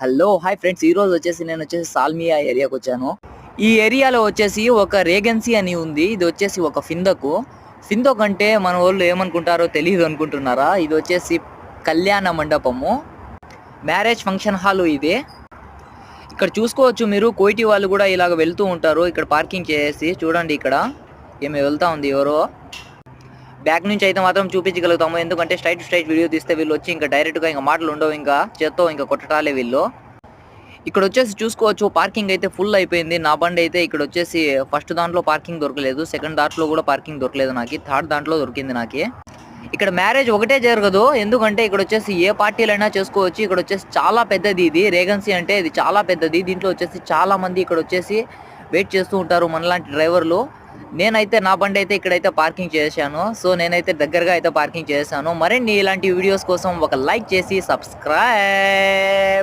Hello hi friends, ఈ రోజు వచ్చేసి నేను సాల్మియా ఏరియాకి వచ్చాను. ఈ ఏరియాలో వచ్చేసి ఒక రేగెన్సీ అని ఉంది. ఇది వచ్చేసి ఒక ఫిందోక్ అంటే మన వాళ్ళు ఏమనుకుంటారో తెలియదు అనుకుంటున్నారా? ఇది వచ్చేసి కళ్యాణ మండపము, మ్యారేజ్ ఫంక్షన్ హాల్. ఇది ఇక్కడ చూసుకోవచ్చు మీరు. కోయిటి వాళ్ళు కూడా ఇలాగ వెళ్తూ ఉంటారు ఇక్కడ పార్కింగ్ చేసి. చూడండి ఇక్కడ ఏమి వెళ్తా ఉంది ఎవరో. బ్యాక్ నుంచి అయితే మాత్రం చూపించగలుగుతాము, ఎందుకంటే స్ట్రైట్ వీడియో తీస్తే వీళ్ళు వచ్చి ఇంకా డైరెక్ట్గా ఇంకా మాటలు ఉండవు, ఇంకా చేత్తో ఇంకా కొట్టటాలే వీళ్ళు. ఇక్కడ వచ్చేసి చూసుకోవచ్చు పార్కింగ్ అయితే ఫుల్ అయిపోయింది. నా బండి అయితే ఇక్కడ వచ్చేసి ఫస్ట్ దాంట్లో పార్కింగ్ దొరకలేదు, సెకండ్ దాంట్లో కూడా పార్కింగ్ దొరకలేదు నాకు, థర్డ్ దాంట్లో దొరికింది నాకు. ఇక్కడ మ్యారేజ్ ఒకటే జరగదు, ఎందుకంటే ఇక్కడ వచ్చేసి ఏ పార్టీలైనా చేసుకోవచ్చు. ఇక్కడ వచ్చేసి చాలా పెద్దది, ఇది రేగన్సీ అంటే ఇది చాలా పెద్దది. దీంట్లో వచ్చేసి చాలా మంది ఇక్కడ వచ్చేసి వెయిట్ చేస్తూ ఉంటారు మనలాంటి డ్రైవర్లు. నేనైతే నా బండి అయితే ఇక్కడైతే పార్కింగ్ చేశాను. సో నేనైతే దగ్గరగా అయితే పార్కింగ్ చేశాను. మరిన్ని ఇలాంటి వీడియోస్ కోసం ఒక లైక్ చేసి సబ్స్క్రైబ్.